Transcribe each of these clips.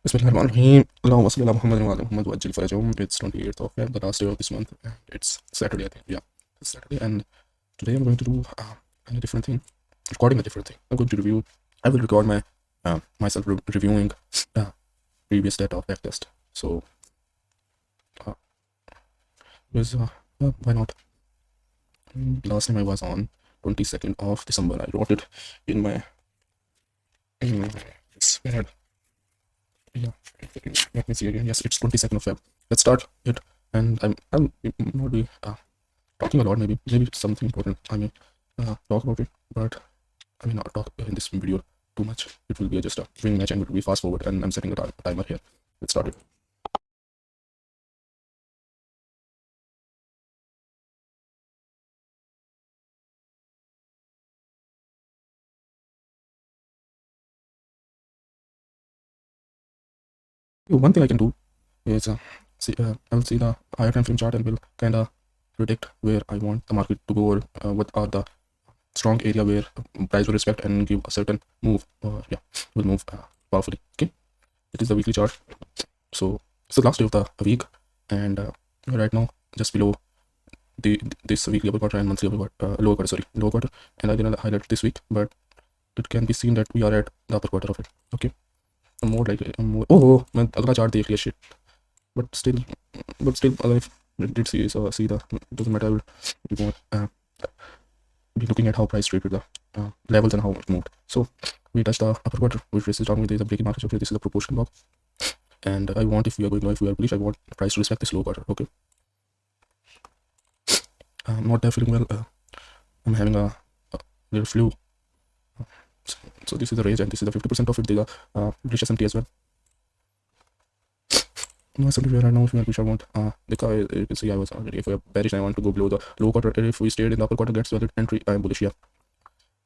Bismillahirrahmanirrahim. Allahumma salli ala Muhammad wa ala Muhammad wa ajil farajahum. It's 28th of Feb, the last day of this month. And it's Saturday, I think. Yeah, it's Saturday. And today I'm going to do a different thing, recording a different thing. I'm going to review. I will record my myself reviewing previous data of backtest. So, because why not? Last time I was on 22nd of December. I wrote it in my it's weird. Yeah, let me see again. Yes, it's 22nd of Feb. Let's start it. And I'll not be talking a lot. Maybe something important I may talk about it, but I may not talk in this video too much. It will be just a wing match and it will be fast forward. And I'm setting a timer here. Let's start it. One thing I can do is I will see the higher time frame chart and will kind of predict where I want the market to go, or what are the strong area where price will respect and give a certain move. Yeah, will move powerfully. Okay, it is the weekly chart. So it's the last day of the week, and right now just below this weekly upper quarter and monthly upper quarter, lower quarter, and I didn't highlight this week, but it can be seen that we are at the upper quarter of it. Okay, more like oh मैं अगला chart देख लिया shit, but still अगर I did see the doesn't matter. I will be more be looking at how price traded the levels and how it moved. So we touched the upper quarter, which traces down with the breaking market structure. This is the proportion block, and I want, if we are going low, if we are bullish, I want price to respect this low quarter. Okay, I'm not feeling well. I'm having a little flu. So this is the range, and this is the 50% of it. There's a bullish SMT as well. No SMT right now. If you wish, I want the car. You can see I was already, if we are bearish, I want to go below the low quarter. If we stayed in the upper quarter, gets valid entry. I'm bullish here.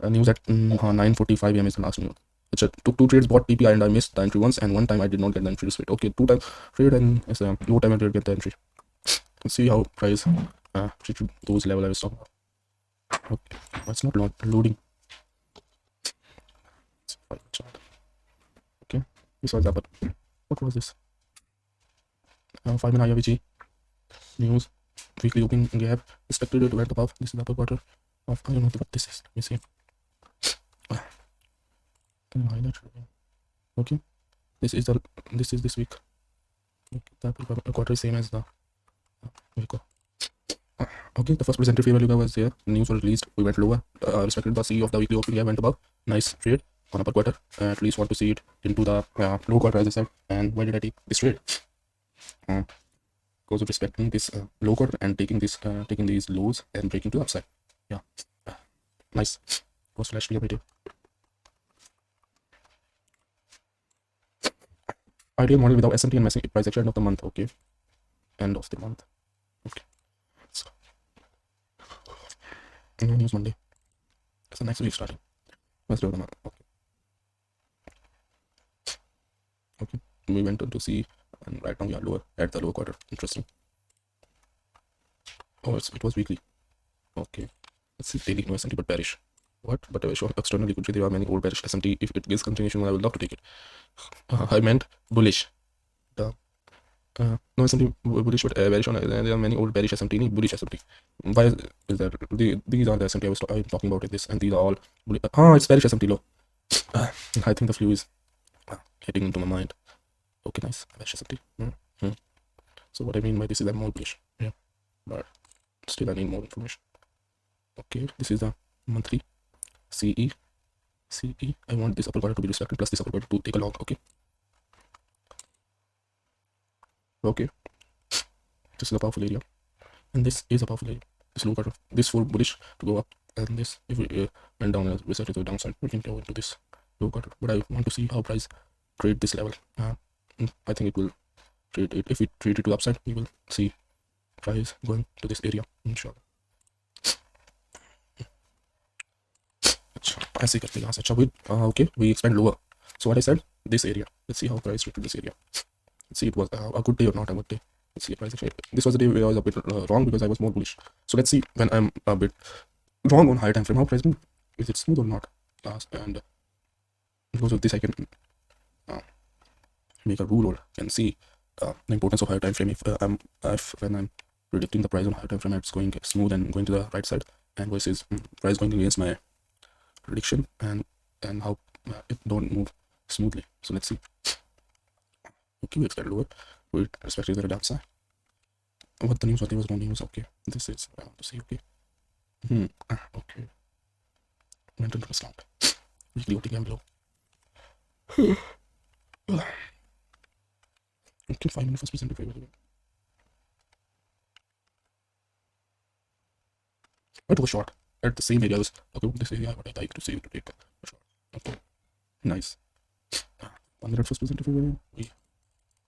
News at 9:45 am is the last news. It's took 2 trades, bought TPI, and I missed the entry once, and one time I did not get the entry to split. Okay, 2 times trade, and it's a low time I did get the entry. Let's see how price reached those level I was talking about. Okay, it's not loading. Okay, this was that, but what was this? 5-minute IAVG news, weekly opening gap, expected it went above. This is the upper quarter of, I don't know what this is. Let me see. Can I highlight? Okay, this is this week. Okay, the upper quarter is same as the week. Okay, the first presented fair value was here. News was released. We went lower. Respected the C of the weekly opening gap, went above. Nice trade on upper quarter. At least want to see it into the low quarter, as I said. And why did I take this trade? Because of respecting this low quarter and taking these lows and breaking to the upside. Yeah, nice. Post flash clear video. Ideal model without SMT and messing price action end of the month. Okay, end of the month. Okay, so news Monday. It's the next week starting. First day of the month. Okay, we went on to see, and right now we are lower at the lower quarter. Interesting. Oh, it was weekly. Okay, let's see daily. No SMT but bearish. What? But I show externally could see there are many old bearish SMT. If it gives continuation, I would love to take it. I meant bullish. The no SMT bullish but bearish on. There are many old bearish SMT, bullish SMT. Why is that? These are the SMT I'm talking about. This, and these are all bullish. It's bearish SMT low. I think the flu is hitting into my mind. Okay, nice. Bearish SMT. So what I mean by this is I'm more bullish. Yeah, but still I need more information. Okay, this is the monthly CE. I want this upper quarter to be respected plus this upper quarter to take a log. Okay, this is a powerful area, and this is a powerful area. This low quarter, this full bullish to go up, and this, if we went down and reset to the downside, we can go into this low quarter. But I want to see how price trade this level. I think it will trade it. If we trade it to the upside, we will see price going to this area, inshallah. ऐसे करके यहाँ से अच्छा okay, we expand lower. So what I said, this area. Let's see how price traded this area. Let's see it was a good day or not a good day. Let's see price action. This was the day where I was a bit wrong because I was more bullish. So let's see when I'm a bit wrong on higher time frame how price move. Is it smooth or not? And because of this I can make a rule or can see the importance of higher time frame. If when I'm predicting the price on higher time frame, it's going smooth and going to the right side, and versus price going against my prediction, and how it don't move smoothly. So let's see. Okay, we extended lower with respect to the downside. What the news? What was wrong news? Okay, this is I want to see. Okay. Okay. Went into a slump. Weekly OTM below. Okay, 5 minutes first percent favor. It was short at the same area. I was okay. This area, what I like to see to take a short. Okay, nice. 100 first percent favor.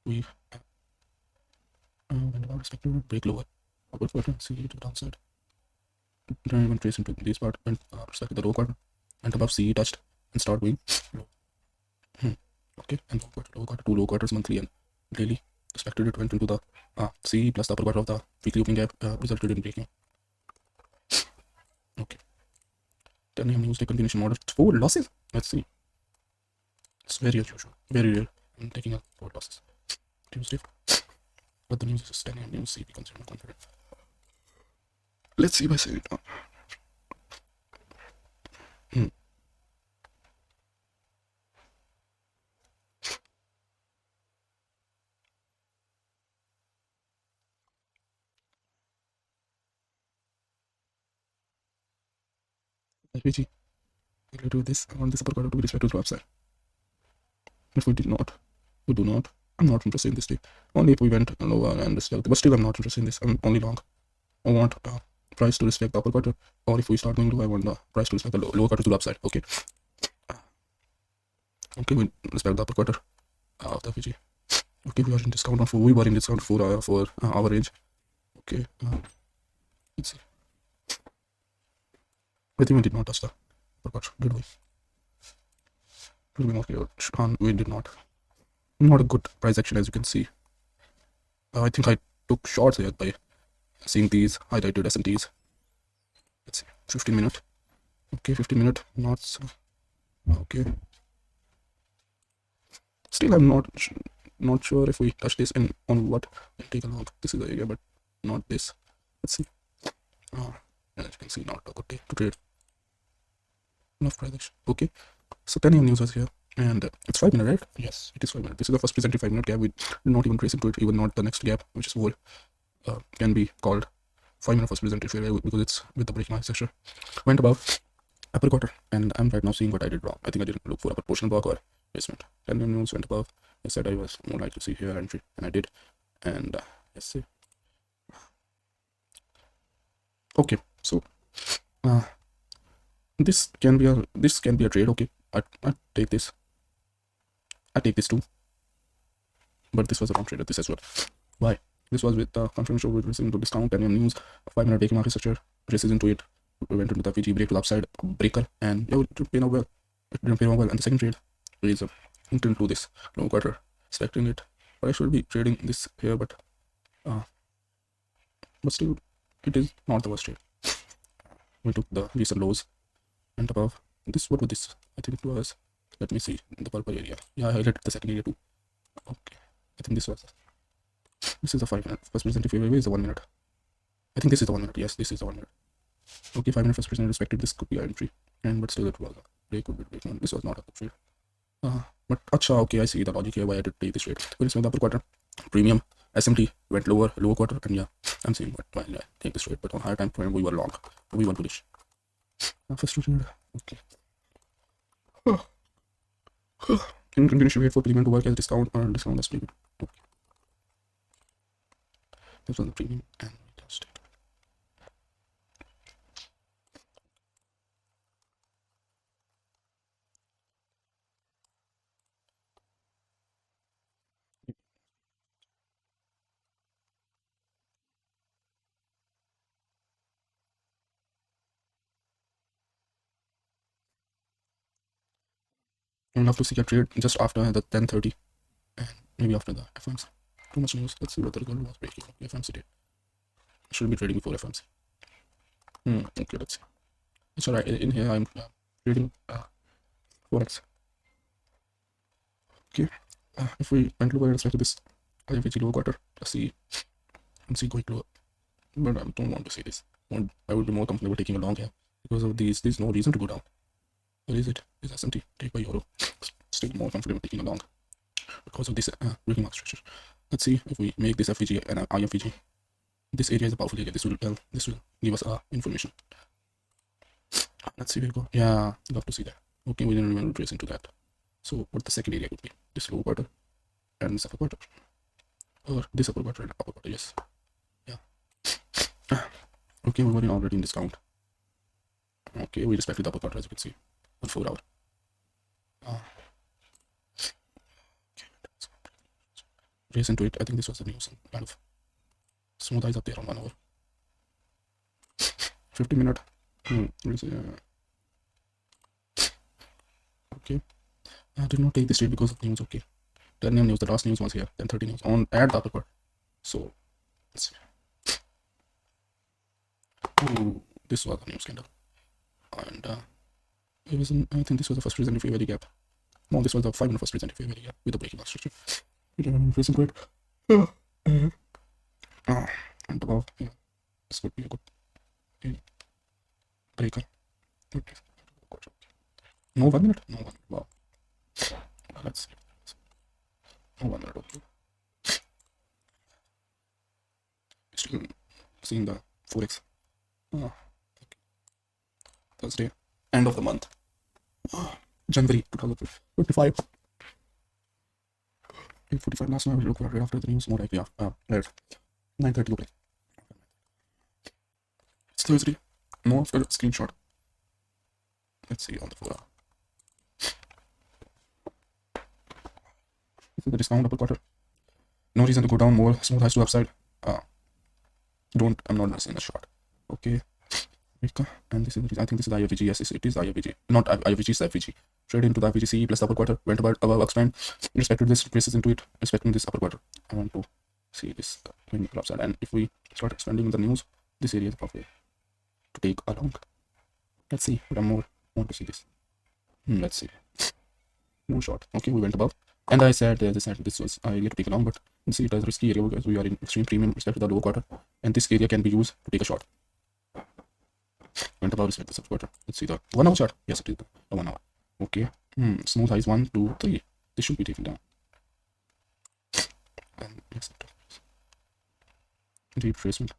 We went about respective break lower. Upward quarter, see to the downside. Then even trace into this part and respect the low quarter, and above CE touched and start going low. Okay, and low quarter, 2 low quarters monthly and daily. Respected it went into the CE plus the upper quarter of the weekly opening gap resulted in breaking. Okay. 10 AM news, take continuation order. 4 losses. Let's see. It's very unusual. Very rare. I'm taking up 4 losses. Tuesday. But the news is 10 AM news. See, becomes more confident. Let's see if I say it. IPG. We'll do this. I want this upper quarter to be respected to upside. If we did not, we do not. I'm not interested in this day. Only if we went lower and respect. But still, I'm not interested in this. I'm only long. I want price to respect the upper quarter, or if we start going low, I want the price to respect the lower quarter to the upside. Okay. Okay, we respect the upper quarter of the FG. Okay, we are in discount on 4. We were in discount for our range. Okay. Let's see. I think we did not touch the upper quarter, did we? Will be more clear. We did not. Not a good price action, as you can see. I think I took shorts here by seeing these highlighted S&Ts. Let's see, 15 minute. Okay, 15 minute. Not so. Okay. Still, I'm not sure if we touch this and on what and take a look. This is the area, but not this. Let's see. As you can see, not a good day to trade. Enough price action. Okay. So 10 AM news was here, and it's 5 minutes, right? Yes, it is 5 minutes. This is the first presented 5 minute gap. We did not even trace into it, even not the next gap, which is 4, can be called 5 minute first presented failure because it's with the breaking structure. Went above upper quarter, and I'm right now seeing what I did wrong. I think I didn't look for a proportional block or basement. 10 AM news went above. I said I was more likely to see here entry, and I did. And let's see. Okay, so this can be a trade. Okay, I take this. I take this too. But this was a wrong trade. This as well. Why? This was with the confirmation with into discount 10 AM news. 5 minute breaking market structure. Traces into it. We went into the VG break to the upside breaker, and yeah, it didn't pay out well. It didn't pay out well. And the second trade is into this low quarter, expecting it. But I should be trading this here, but still, it is not the worst trade. We took the recent lows and above this. What was this? I think it was, let me see, the purple area. Yeah, I highlighted the second area too. Okay, I think this is the 5 minute first presented favor. Where is the 1 minute? I think this is the 1 minute. Yes, this is the 1 minute. Okay, 5 minute first presented respected. This could be an entry, and but still it was a break. Could be break. No, this was not a good trade. But acha, okay, I see the logic here why I did take this trade. We'll see the upper quarter premium SMT went lower quarter, and yeah, I'm seeing why I take this trade. But on higher time frame, we were long. We were bullish. First trade. Okay. In continuation, wait for premium to work as discount or discount as premium. Okay. This was the premium, and we touched it. I'll have to see a trade just after the 10:30, and maybe after the FMC. Too much news. Let's see what the result was breaking. FMC day. I should be trading before FMC. Okay, let's see. It's alright. In here, I'm trading Forex. Okay. If we went lower, respect to this IFG lower quarter, plus C and C going lower. But I don't want to see this. I would be more comfortable taking a long here because of these. There's no reason to go down. What is it? Is SMT take by euro? Still more comfortable taking a long because of this breaking market structure. Let's see if we make this FVG and IFVG. This area is a powerful area. This will give us information. Let's see where we go. Yeah, love to see that. Okay, we didn't even trace into that. So what the second area would be? This lower quarter and this upper quarter, or this upper quarter and upper quarter. Yes. Yeah. Okay, we were already in discount. Okay, we respected the upper quarter as you can see on 4 hour. Race into it. I think this was the news. Kind of smooth eyes up there on 1 hour. 50-minute. Okay. I did not take this trade because of news. Okay. 10 AM news. The last news was here. 10:30 news on at the upper part. So let's see. Ooh, this was the news kind of. And it was I think this was the first reason fair value gap. No, this was the 5-minute first reason fair value gap with the breaking market structure. We didn't have recent grade. And above, yeah, this would be a good breaker. Okay. No 1 minute? No 1 minute. Wow. Let's see. No 1 minute. Okay. Still seeing the 4x. Okay. Thursday. End of the month. January 2025. 8:45 last night. I will look right after the news. More likely after 9:30 opening. It's Thursday. No screenshot. Let's see on the 4 hour. This is the discount upper quarter. No reason to go down more. Smooth highs to upside. I'm not seeing a shot. Okay. And this is the reason. I think this is the IFVG. Yes, it is the IFVG. Not IFVG, it's the FVG. Trade into the IFVG plus the upper quarter. Went above upside. Respected this, traces into it. Respecting this upper quarter. I want to see this going upside. And if we start expanding the news, this area is probably to take along. Let's see. But I more want to see this. Let's see. No shot. Okay, we went above. And I said this was area to take along, but you see it as a risky area because we are in extreme premium respect to the lower quarter. And this area can be used to take a shot. Went above respect the sub quarter. Let's see the 1 hour chart. Yes, it is the 1 hour. Okay. Smooth highs 1, 2, 3. This should be taken down. And yes, retracement.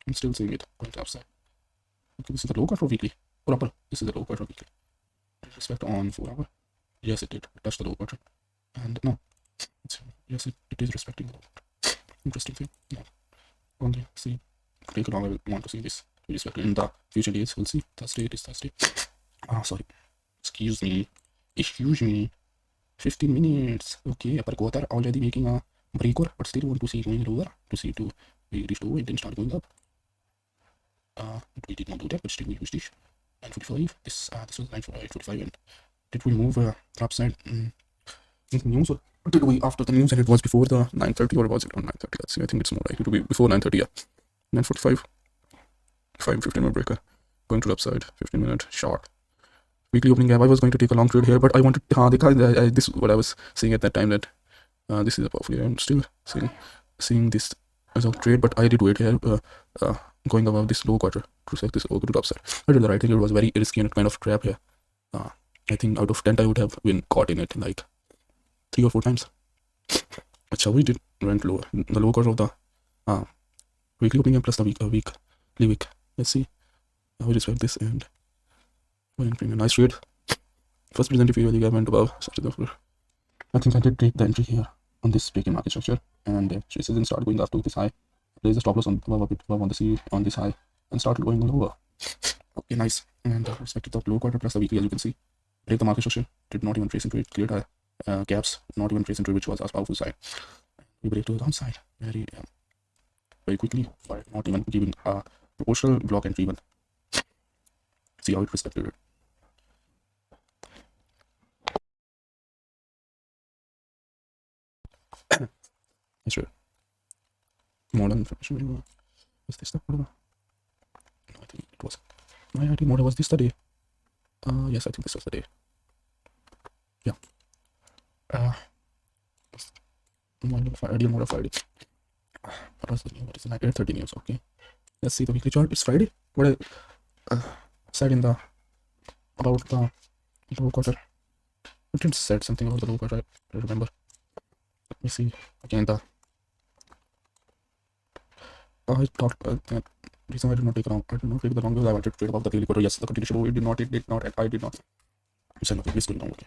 I'm still seeing it going to upside. Okay, this is the low quarter weekly. Or upper. This is the low quarter weekly. Respect on 4 hour. Yes, it did. Touch the low quarter. And no. Yes, it is respecting the low quarter. Interesting thing. No. Only see. Take long. I will want to see this. Respect in the future days. We'll see. Thursday. It is Thursday. Sorry. Excuse me. 15 minutes. Okay, upper quarter already making a breaker, but still want to see going lower. To see to we reach low and then start going up. We did not do that, but still we used this. 9:45. This was 9:45. And did we move upside? News or did we after the news and it was before the 9:30 or was it on 9:30? Let's see. I think it's more likely to be before 9:30. Yeah. 9:45. 15-minute breaker. Going to the upside. 15-minute short. Weekly opening gap. I was going to take a long trade here, but I wanted this is what I was saying at that time that this is a powerful area. I'm still seeing this as a trade, but I did wait here going above this low quarter to set this over to the upside. I did the right thing. It was very risky and kind of trap here. I think out of 10 I would have been caught in it like 3 or 4 times. But we did went lower. The low quarter of the weekly opening plus the week. Let's see. I will respect this and a nice trade. First presented value gap went above. I think I did take the entry here on this breaking market structure, and traces and start going up to this high. Place the stop loss on on the C on this high and started going lower. Okay, nice. And respected the low quarter plus the weekly, as you can see. Break the market structure. Did not even trace into it. Cleared high gaps. Not even trace into it, which was a powerful side. We break to the downside very quickly, by not even giving a proportional block entry even. See how it respected it. Sure. Model information. Was this the model? No, I think it was. My ID model was this the day. Yes, I think this was the day. Yeah. Ideal mode of Friday. What was the name? What is the 8:30 news? Okay. Let's see the weekly chart. It's Friday. What I said in the about the low quarter. I didn't said something about the low quarter. I remember. Let me see again. I talked. Reason I did not take around. I did not take the long because I wanted to trade about the daily quarter. Yes, the continuation. Oh, it did not. It did not. And I did not. I'm saying okay. Please going down. Okay.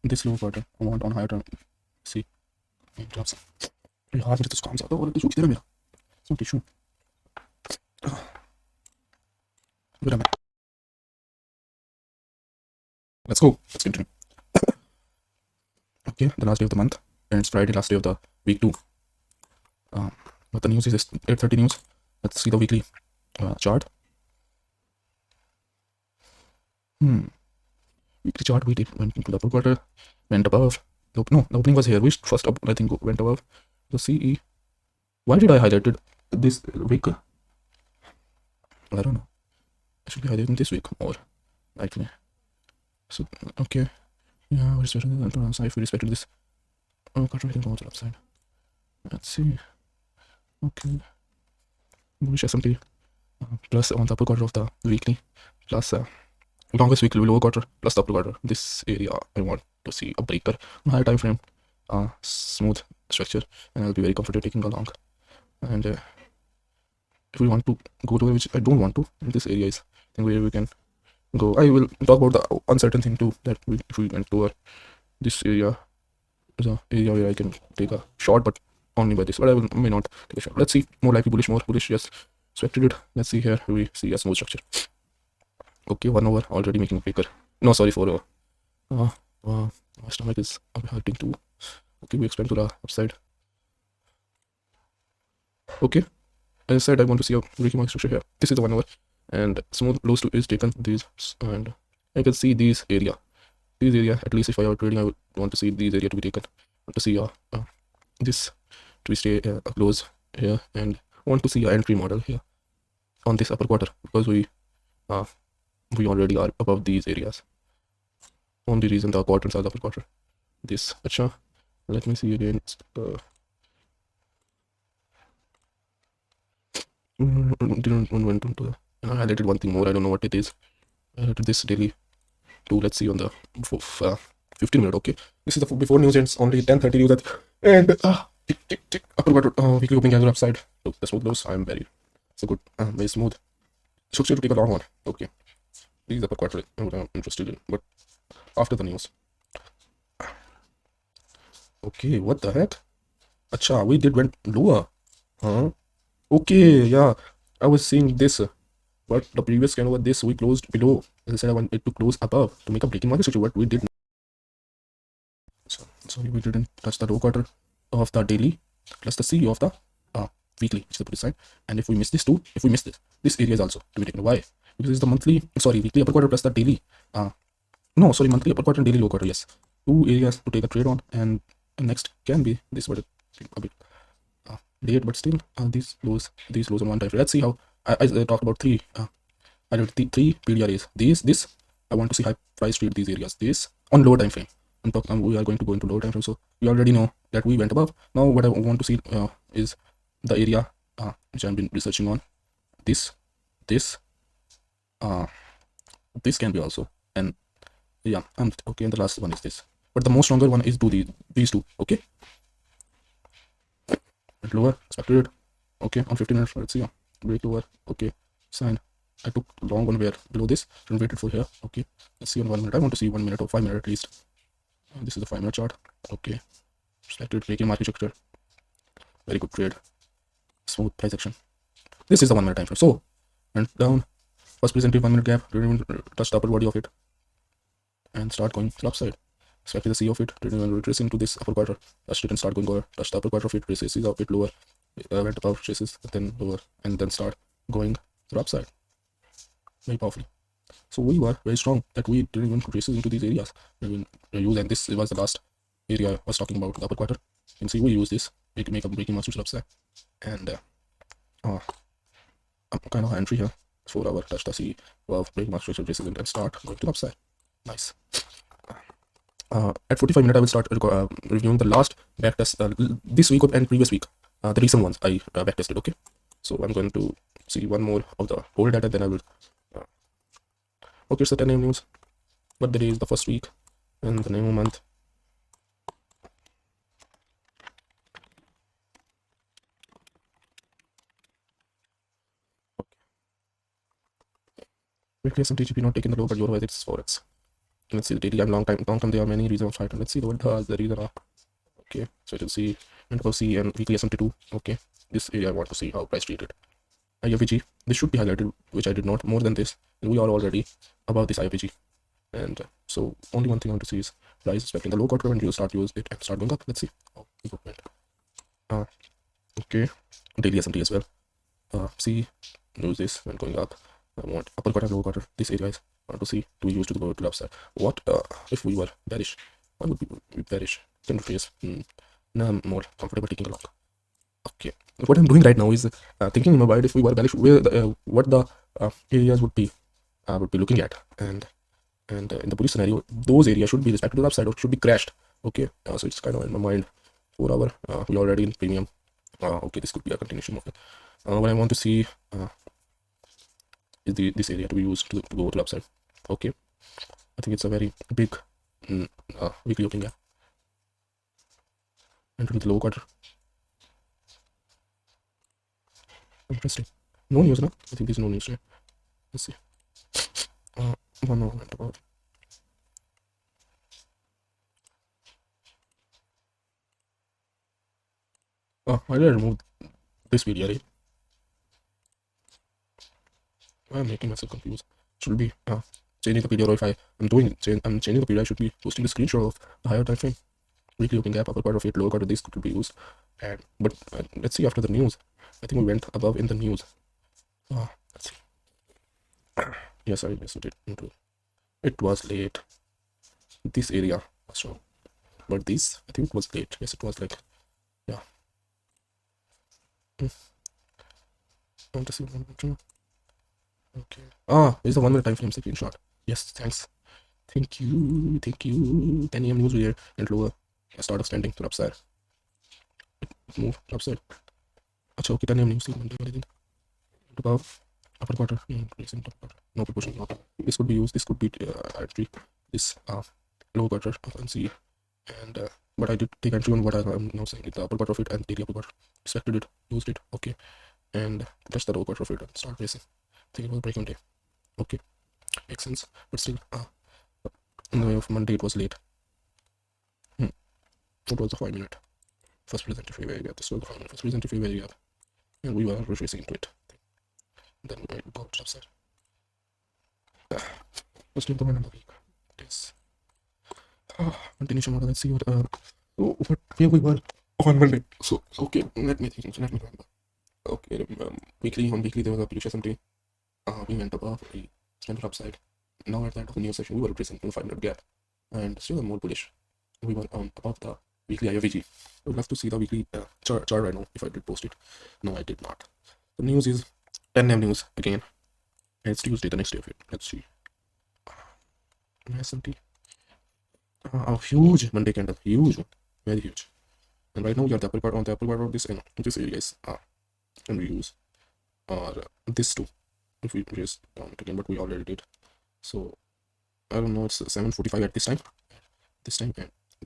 This low quarter. I want on higher term. See. यार मेरे तो काम ज़्यादा हो रहा है tissue किधर है मेरा इसमें tissue where am I? Let's continue. Okay, the last day of the month and it's Friday, last day of the week too. What the news is 8:30 news. Let's see the weekly chart. Weekly chart we did went into the upper quarter, went above. No, the opening was here. We first up I think went above the CE. Why did I highlighted this week? I don't know. I should be highlighting this week more likely. So okay, yeah, we respected this. If we respected this, quarter we can go to the upside. Let's see. Okay, bullish S&P plus on the upper quarter of the weekly plus longest weekly lower quarter plus the upper quarter. This area I want to see a breaker on higher time frame, smooth structure, and I'll be very comfortable taking along. And if we want to go to which I don't want to, this area is I think where we can go. I will talk about the uncertain thing too, that if we went to this area is an area where I can take a shot, but only by this, but I may not take a shot. Let's see. More likely bullish, more bullish. Yes, expected it. Let's see here. We see a smooth structure. Okay, 1 hour already making a breaker. No, sorry, 4 hour. My stomach is hurting too. Okay, we expect to the upside. Okay, as I said, I want to see a breaking market structure here. This is the 1 hour, and smooth lows to is taken. These, and I can see these area. These area, at least if I were trading, I would want to see these area to be taken. Want to see this to stay close here, and want to see an entry model here on this upper quarter, because we already are above these areas. Only reason the quadrants are the upper quarter. This, acha. Let me see again. Didn't went into the. I highlighted one thing more. I don't know what it is. I highlighted this daily too. Let's see on the 15 minute. Okay, this is the before news ends. Only 10:30 news and tick upper quarter weekly opening candle upside. Look, the smooth lows. I'm very so good. Very smooth. Should to take a long one. Okay, these upper quarter I'm interested in, but after the news. Okay, what the heck? Acha, we did went lower. Huh? Okay, yeah. I was seeing this, but the previous candle was this. We closed below. As I said, I want it to close above to make a breaking market structure. What we did. Sorry, we didn't touch the low quarter of the daily plus the C of the weekly, which is the put side. And if we miss this too, if we miss this area is also to be taken. Why? Because it's the weekly upper quarter plus the daily. Monthly upper quarter and daily low quarter. Yes, 2 areas to take a trade on, and next can be this, but a bit late, but still these lows on one time frame. Let's see how I talked about 3 I did 3 PDRAs. This I want to see high price trade these areas. This on lower time frame. We are going to go into lower time frame, so we already know that we went above. Now what I want to see is the area which I've been researching on. This can be also, and yeah, okay, and the last one is this, but the most stronger one is these two. Okay, lower expected it. Okay, on 15 minutes. Let's see. Break lower. Okay, sign. I took long one where below this and waited for here. Okay, let's see on 1 minute. I want to see 1 minute or 5 minutes at least. This is the 5 minute chart. Okay, expected breaking market structure. Very good trade. Smooth price action. This is the 1 minute time frame. So went down. First presented 1 minute gap. Didn't even touch the upper body of it, and start going to the upside. Expected the C of it. Didn't even retrace into this upper quarter. Touched it and start going over. Touched the upper quarter of it. Retraces a bit lower. Went above, traces, then lower, and then start going to the upside. Very powerfully. So we were very strong that we didn't even traces into these areas. We use, and this was the last area I was talking about, the upper quarter. You can see we use this, make a breaking market upside, and kind of entry here. 4 hour touch the C, above breaking market traces, and start going to the upside. Nice. At 45 minutes, I will start reviewing the last backtest this week and previous week, the recent ones I backtested. Okay, so I'm going to see one more of the whole data, then I will. Uh, okay, it's the 10 a.m. news. What the day is the first week and the name of month. Weekly S&P GP not taking the low, but otherwise it's forex. Let's see the daily and long term. There are many reasons for it. Let's see what the reason are. Okay, so you can see and C and weekly S&P2. Okay, this area I want to see how price treated. IFG, this should be highlighted, which I did not. More than this, and we are already above this IFG. And so only one thing I want to see is price expecting the low quarter when you start use it and start going up. Let's see. Oh, improvement. Okay, daily S&P as well. See, use this when going up. I want upper quarter, lower quarter. This area is want to see do we use to go to the upside. What if we were bearish? Why would we be bearish? Can face now I'm more comfortable taking a long. Okay, what I'm doing right now is thinking in my mind if we were bearish, where what the areas would be looking at, and in the bullish scenario, those areas should be respected to the upside or should be crashed. Okay, so it's kind of in my mind. 4 hour, we already in premium. Okay, this could be a continuation of it. What I want to see is this area to be used to go to the upside. Okay, I think it's a very big weekly opening gap. And to the low quarter. Interesting. No news, no? I think there's no news here. Let's see. One moment about. Oh, why did I remove this video? Right? I'm making myself confused. Should be changing the video, or if I'm changing the video, I should be posting the screenshot of the higher time frame. Weekly opening gap, upper quarter of it, lower quarter, this could be used. And but let's see after the news. I think we went above in the news. Let's see. Yes, I missed it. It was late. This area was strong, but this I think it was late. Yes, it was like, yeah. I want to see one more. Okay. It's the 1 minute time frame screenshot. Yes, thanks. Thank you. 10 a.m. news here and lower. Start extending to the upside. Move to upside. अच्छा okay, 10 a.m. news Monday वाले दिन. Above upper quarter. No proportion. This could be used. This could be actually this lower quarter and see. And but I did take entry on what I'm now saying. The upper quarter of it and the upper quarter. Respected it. Used it. Okay. And touch the lower quarter of it and start racing. Think it was break on day. Okay, makes sense. But still, in the way of Monday, it was late. It was a 5 minute first presenter free value gap. This was the 5 minute first presenter free value gap, and we were retracing into it. Then we go to upside. Let's do the one in the week. It is continuation model. Let's see what where we were on Monday. So okay, let me remember. Okay, weekly there was a bullish S&P. We went above a standard upside. Now at the end of the new session, we were retracing to 5 minute gap, and still more bullish. We were above the weekly IFG. I would love to see the weekly chart right now if I did post it. No, I did not. The news is 10 a.m. news again, and it's Tuesday, the next day of it. Let's see. S&P. A huge Monday candle, huge one, very huge. And right now we are on the upper part of this area is and we use this too. If we raise down it again, but we already did. So I don't know, it's 7:45 at this time.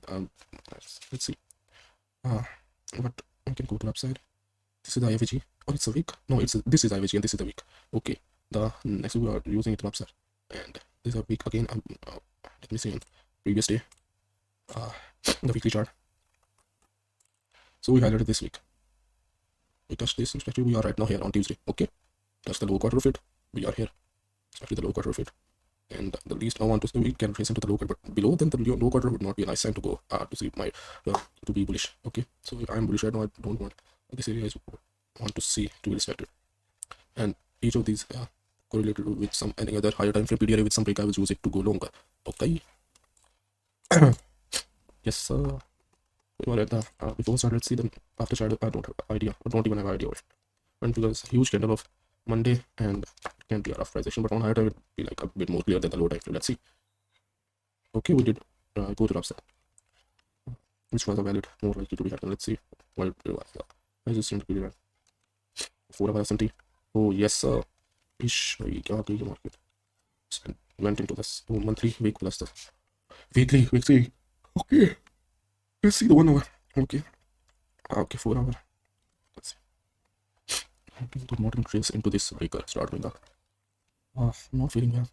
And let's see. But I can go to the upside. This is the IFG. Oh, it's a week. No, this is IFG and this is the week. Okay. The next we are using it to upside, and this is a week again. Let me see on previous day. The weekly chart. So we highlighted this week. We touched this, especially we are right now here on Tuesday. Okay. That's the low quarter of it. We are here, especially the low quarter of it. And the least I want to say, we can trace into the low quarter, but below then the low quarter would not be a nice time to go to see my to be bullish. Okay, so if I'm bullish right now, I don't want this area is want to see to be respected. And each of these correlated with some any other higher time frame PDRA with some break, I will use it to go longer. Okay. Yes, sir. We were at the before start. Let's see the after chart. I don't have idea. I don't even have idea of it. And because huge candle of Monday, and it can be a rough price action, but on higher time it will be like a bit more clear than the low time frame. Let's see. Okay, we did go to the upside, which was a valid, more likely to be happening. Let's see what it was. I just seem to be there. 4 hour S&T. Oh yes, ish. Market went into this monthly, week plus the weekly. Okay, let's see the 1 hour. Okay, okay, 4 hour. Let's see. Do not increase into this breaker. Start going up. Not feeling well.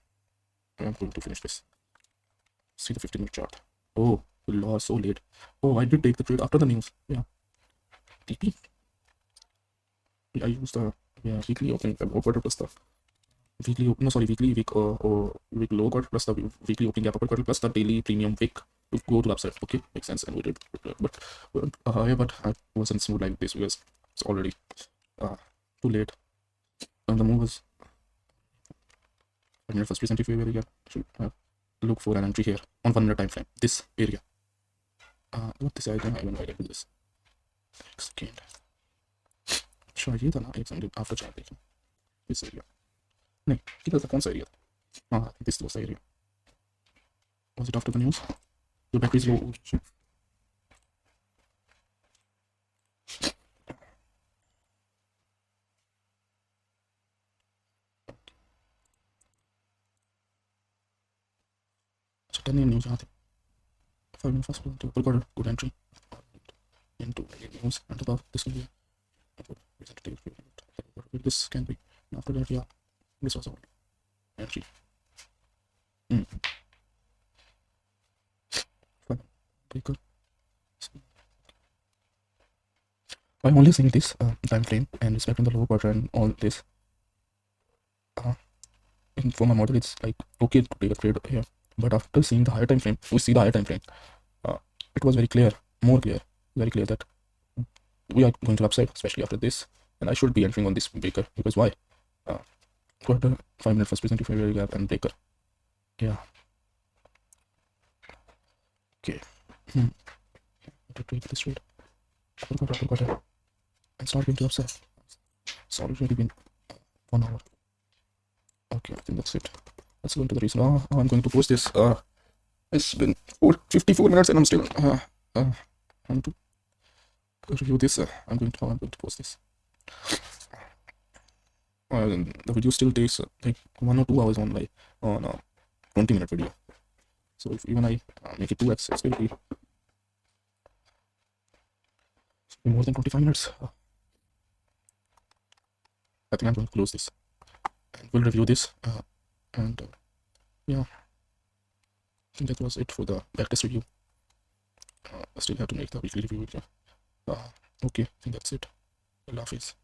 I'm going to finish this. See the 15-minute chart. Oh, lord, so late. Oh, I did take the trade after the news. Yeah. TP. I used the weekly opening quarter plus the weekly weekly week or week low quarter plus the weekly opening gap upper quarter plus the daily premium wick to go to the upside. Okay, makes sense. And we did, but I wasn't smooth like this because it's already too late. And the move was first recent where we should look for an entry here on 1 minute time frame. This area. What this idea? I don't know. I did this. Second. Sure, ये था ना एक second after chart देखिए इस area नहीं किधर था कौन सा एरिया था हाँ this was the area. Was it after the news? Your battery is low. So 10 news यहाँ थे 5 minutes first to record good entry into news and above this will be this can be after that. Yeah, this was all entry. Breaker. I'm only seeing this time frame and respecting the lower quarter and all this. For my model, it's like okay to take a trade here, but after seeing the higher time frame, we see the higher time frame. It was very clear, very clear that we are going to upside, especially after this, and I should be entering on this breaker because why? Quarter 5 minute first present failure gap and breaker. Yeah. Okay. To trade this trade. Quarter. And start going to upside. It's already been 1 hour. Okay, I think that's it. Let's go into the reason. I'm going to post this. It's been 54 minutes and I'm still I'm to review this. I'm going to post this. The video still takes like 1 or 2 hours on a 20-minute video. So if even I make it 2x, it's going to be more than 25 minutes. I think I'm going to close this and we'll review this. Yeah, I think that was it for the backtest review. I still have to make the weekly review. Okay, I think that's it. Allah Hafiz.